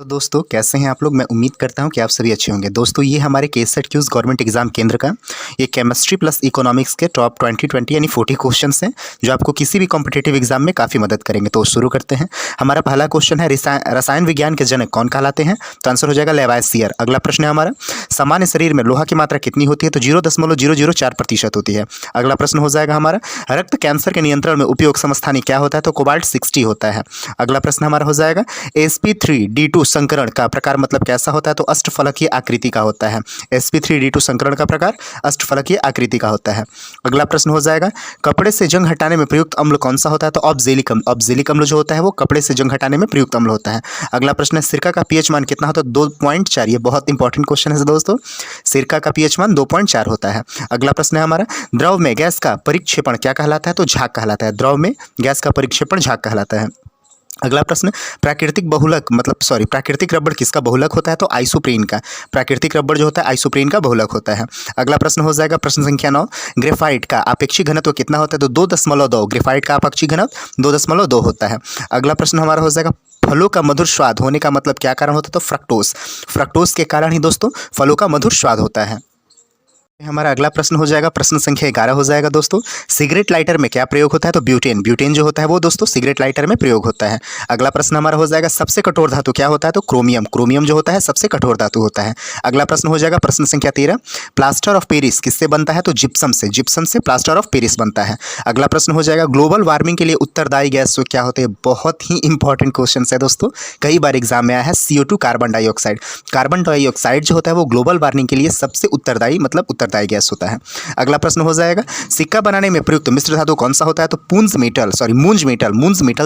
तो दोस्तों कैसे हैं आप लोग। मैं उम्मीद करता हूं कि आप सभी अच्छे होंगे। दोस्तों ये हमारे केसेट क्यूज गवर्नमेंट एग्जाम केंद्र का ये केमिस्ट्री प्लस इकोनॉमिक्स के टॉप 2020 यानी 40 क्वेश्चंस हैं जो आपको किसी भी कॉम्पिटिटिव एग्जाम में काफ़ी मदद करेंगे। तो शुरू करते हैं। हमारा पहला क्वेश्चन है रसायन विज्ञान के जनक कौन कहलाते हैं। तो आंसर हो जाएगा लेवाइसियर। अगला प्रश्न है हमारा सामान्य शरीर में लोहा की मात्रा कितनी होती है। तो 0.004% होती है। अगला प्रश्न हो जाएगा हमारा रक्त कैंसर के नियंत्रण में उपयोग समस्थानिक क्या होता है। तो कोबाल्ट 60 होता है। अगला प्रश्न हमारा हो जाएगा sp3d2 संकरण का प्रकार मतलब कैसा होता है। तो अष्टफलकीय आकृति का होता है। sp3d2 संकरण का प्रकार अष्टफलकीय आकृति का होता है। अगला प्रश्न हो जाएगा कपड़े से जंग हटाने में प्रयुक्त अम्ल कौन सा होता है। तो ऑब्जेलिक अम्ल। ऑब्जेलिक अम्ल जो होता है वो कपड़े से जंग हटाने में प्रयुक्त अम्ल होता है। अगला प्रश्न है सिरका का पीएच मान कितना होता है। 2.4। ये बहुत इंपॉर्टेंट क्वेश्चन है दोस्तों। सिरका का पीएच मान 2.4 होता है। अगला प्रश्न है हमारा द्रव में गैस का परिक्षेपण क्या कहलाता है। तो झाग कहलाता है। द्रव में गैस का परिक्षेपण झाग कहलाता है। अगला प्रश्न प्राकृतिक रबड़ किसका बहुलक होता है। तो आइसोप्रीन का। प्राकृतिक रबड़ जो होता है आइसोप्रीन का बहुलक होता है। अगला प्रश्न हो जाएगा प्रश्न संख्या 9 ग्रेफाइट का आपेक्षिक घनत्व कितना होता है। तो 2.2। ग्रेफाइट का आपेक्षिक घनत्व 2.2 होता है। अगला प्रश्न हमारा हो जाएगा फलों का मधुर स्वाद होने का मतलब क्या कारण होता है। तो फ्रक्टोज। फ्रक्टोज के कारण ही दोस्तों फलों का मधुर स्वाद होता है। हमारा अगला प्रश्न हो जाएगा प्रश्न संख्या 11 हो जाएगा दोस्तों सिगरेट लाइटर में क्या प्रयोग होता है। तो ब्यूटेन। ब्यूटेन जो होता है वो दोस्तों सिगरेट लाइटर में प्रयोग होता है। अगला प्रश्न हमारा हो जाएगा सबसे कठोर धातु क्या होता है। तो क्रोमियम। क्रोमियम जो होता है सबसे कठोर धातु होता है। अगला प्रश्न हो जाएगा प्रश्न संख्या 13 प्लास्टर ऑफ पेरिस किससे बनता है। तो जिप्सम से। जिप्सम से प्लास्टर ऑफ पेरिस बनता है। अगला प्रश्न हो जाएगा ग्लोबल वार्मिंग के लिए उत्तरदायी गैस क्या होते हैं। बहुत ही इंपॉर्टेंट क्वेश्चन है दोस्तों। कई बार एग्जाम में आया है CO2 carbon dioxide. Carbon dioxide जो होता है वो ग्लोबल वार्मिंग के लिए सबसे उत्तरदायी उत्तरदायी गैस होता है। अगला प्रश्न हो जाएगा सिक्का बनाने में प्रयुक्त मिश्र धातु कौन सा होता है। तो मूंज मेटल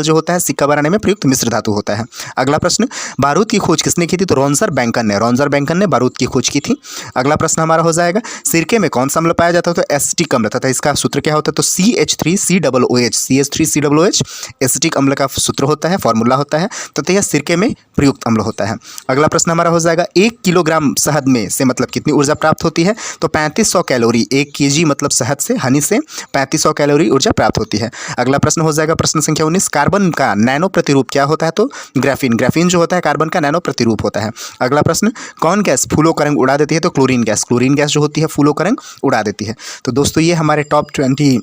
जो होता है सिक्का बनाने में प्रयुक्त मिश्र धातु होता है। अगला प्रश्न बारूद की खोज किसने की थी। तो रॉन्जर बैंकन ने बारूद की खोज की थी। अगला प्रश्न हमारा हो जाएगा सिरके में कौन सा अम्ल पाया जाता है। तो एसिटिक अम्ल तथा इसका सूत्र क्या होता है। तो CH3COOH एसिटिक अम्ल का सूत्र होता है, फॉर्मूला होता है। तो यह सिरके में प्रयुक्त अम्ल होता है। अगला प्रश्न हमारा हो जाएगा 1 किलोग्राम शहद में से कितनी ऊर्जा प्राप्त होती है। तो 3500 कैलोरी। 1 kg शहद से हनी से 3500 कैलोरी ऊर्जा प्राप्त होती है। अगला प्रश्न हो जाएगा प्रश्न संख्या 19 कार्बन का नैनो प्रतिरूप क्या होता है। तो ग्राफीन। ग्राफीन जो होता है कार्बन का नैनो प्रतिरूप होता है। अगला प्रश्न कौन गैस फूलों का रंग उड़ा देती है। तो क्लोरीन गैस। क्लोरीन गैस जो होती है फूलों का रंग उड़ा देती है। तो दोस्तों ये हमारे टॉप 20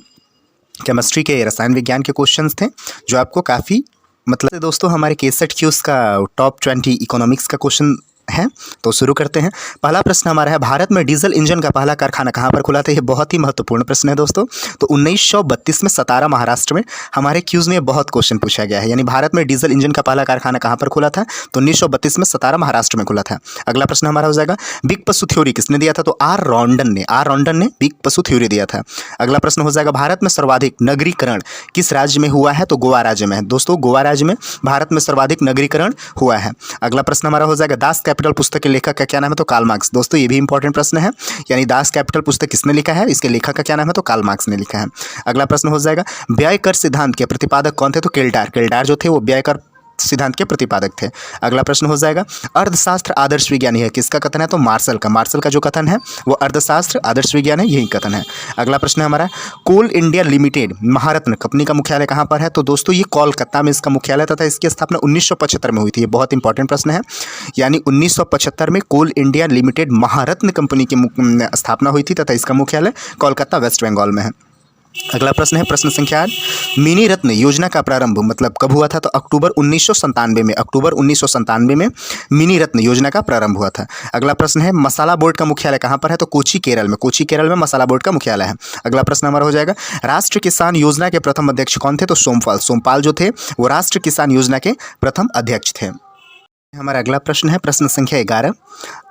केमिस्ट्री के रसायन विज्ञान के क्वेश्चंस थे जो आपको काफ़ी दोस्तों हमारे केसेट क्यूज का टॉप 20 इकोनॉमिक्स का क्वेश्चन है। तो शुरू करते हैं। पहला प्रश्न हमारा है भारत में डीजल इंजन का पहला कारखाना कहाँ पर खुला था। ये बहुत ही महत्वपूर्ण प्रश्न है दोस्तों। तो 1932 में सतारा महाराष्ट्र में हमारे क्यूज में बहुत क्वेश्चन पूछा गया है। यानी भारत में डीजल इंजन का पहला कारखाना कहाँ पर खुला था। तो 1932 में सतारा महाराष्ट्र में खुला था। अगला प्रश्न हमारा हो जाएगा बिग पशु थ्योरी किसने दिया था। तो आर रॉन्डन ने बिग पशु थ्योरी दिया था। अगला प्रश्न हो जाएगा भारत में सर्वाधिक नगरीकरण किस राज्य में हुआ है। तो गोवा राज्य में है दोस्तों। गोवा राज्य में भारत में सर्वाधिक नगरीकरण हुआ है। अगला प्रश्न हमारा हो जाएगा दास कैपिटल पुस्तक के लेखक का क्या नाम है। तो कार्ल मार्क्स। दोस्तों ये भी इंपॉर्टेंट प्रश्न है। यानी दास कैपिटल पुस्तक किसने लिखा है, इसके लेखक का क्या नाम है। तो कार्ल मार्क्स ने लिखा है। अगला प्रश्न हो जाएगा व्यय कर सिद्धांत के प्रतिपादक कौन थे। तो केल्डार जो थे वो व्यय कर सिद्धांत के प्रतिपादक थे। अगला प्रश्न हो जाएगा अर्थशास्त्र आदर्श विज्ञान है किसका कथन है। तो मार्शल का जो कथन है वो अर्थशास्त्र आदर्श विज्ञान है, यही कथन है। अगला प्रश्न है हमारा कोल इंडिया लिमिटेड महारत्न कंपनी का मुख्यालय कहाँ पर है। तो दोस्तों ये कोलकाता में इसका मुख्यालय तथा इसकी स्थापना 1975 में हुई थी। ये बहुत इंपॉर्टेंट प्रश्न है। यानी 1975 में कोल इंडिया लिमिटेड महारत्न कंपनी की स्थापना हुई थी तथा इसका मुख्यालय कोलकाता वेस्ट बंगाल में है। अगला प्रश्न है प्रश्न संख्या 8 मिनी रत्न योजना का प्रारंभ कब हुआ था। तो अक्टूबर 1997 में मिनी रत्न योजना का प्रारंभ हुआ था। अगला प्रश्न है मसाला बोर्ड का मुख्यालय कहाँ पर है। तो कोची केरल में मसाला बोर्ड का मुख्यालय है। अगला प्रश्न हमारा हो जाएगा राष्ट्रीय किसान योजना के प्रथम अध्यक्ष कौन थे। तो सोमपाल जो थे वो राष्ट्रीय किसान योजना के प्रथम अध्यक्ष थे। हमारा अगला प्रश्न है प्रश्न संख्या 11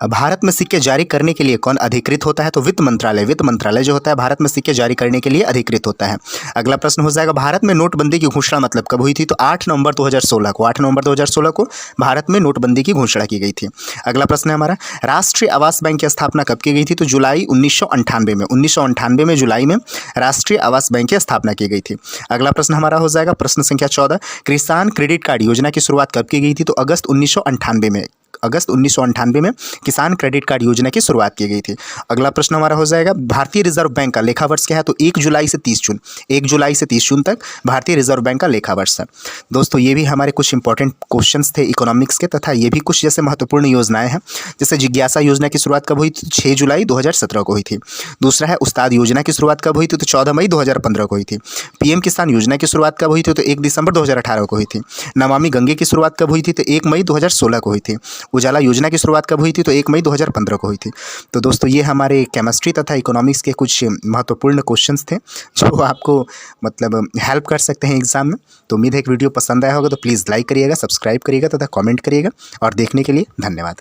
भारत में सिक्के जारी करने के लिए कौन अधिकृत होता है। तो वित्त मंत्रालय जो होता है भारत में सिक्के जारी करने के लिए अधिकृत होता है। अगला प्रश्न हो जाएगा भारत में नोटबंदी की घोषणा कब हुई थी। तो 8 नवंबर 2016 को भारत में नोटबंदी की घोषणा की गई थी। अगला प्रश्न है हमारा राष्ट्रीय आवास बैंक की स्थापना कब की गई थी। तो जुलाई 1998 में जुलाई में राष्ट्रीय आवास बैंक की स्थापना की गई थी। अगला प्रश्न हमारा हो जाएगा प्रश्न संख्या 14 किसान क्रेडिट कार्ड योजना की शुरुआत कब की गई थी। तो अगस्त 1998 में अगस्त 1998 में किसान क्रेडिट कार्ड योजना की शुरुआत की गई थी। अगला प्रश्न हमारा हो जाएगा भारतीय रिजर्व बैंक का लेखा वर्ष क्या है? तो 1 जुलाई से 30 जून, 1 जुलाई से 30 जून तक भारतीय रिजर्व बैंक का लेखा वर्ष है। दोस्तों ये भी हमारे कुछ इंपॉर्टेंट क्वेश्चंस थे इकोनॉमिक्स के, तथा ये भी कुछ जैसे महत्वपूर्ण योजनाएं हैं। जैसे जिज्ञासा योजना की शुरुआत कब हुई थी? 6 जुलाई 2017 को हुई थी। दूसरा है उस्ताद योजना की शुरुआत कब हुई थी? तो 14 मई 2015 को हुई थी। पीएम किसान योजना की शुरुआत कब हुई थी? तो 1 दिसंबर 2018 को हुई थी। नमामि गंगे की शुरुआत कब हुई थी? तो 1 मई 2016 को हुई थी। उजाला योजना की शुरुआत कब हुई थी? तो 1 मई 2015 को हुई थी। तो दोस्तों ये हमारे केमिस्ट्री तथा इकोनॉमिक्स के कुछ महत्वपूर्ण क्वेश्चंस थे जो आपको मतलब हेल्प कर सकते हैं एग्जाम में। तो उम्मीद है कि वीडियो पसंद आया होगा, तो प्लीज़ लाइक करिएगा, सब्सक्राइब करिएगा तथा कमेंट करिएगा, और देखने के लिए धन्यवाद।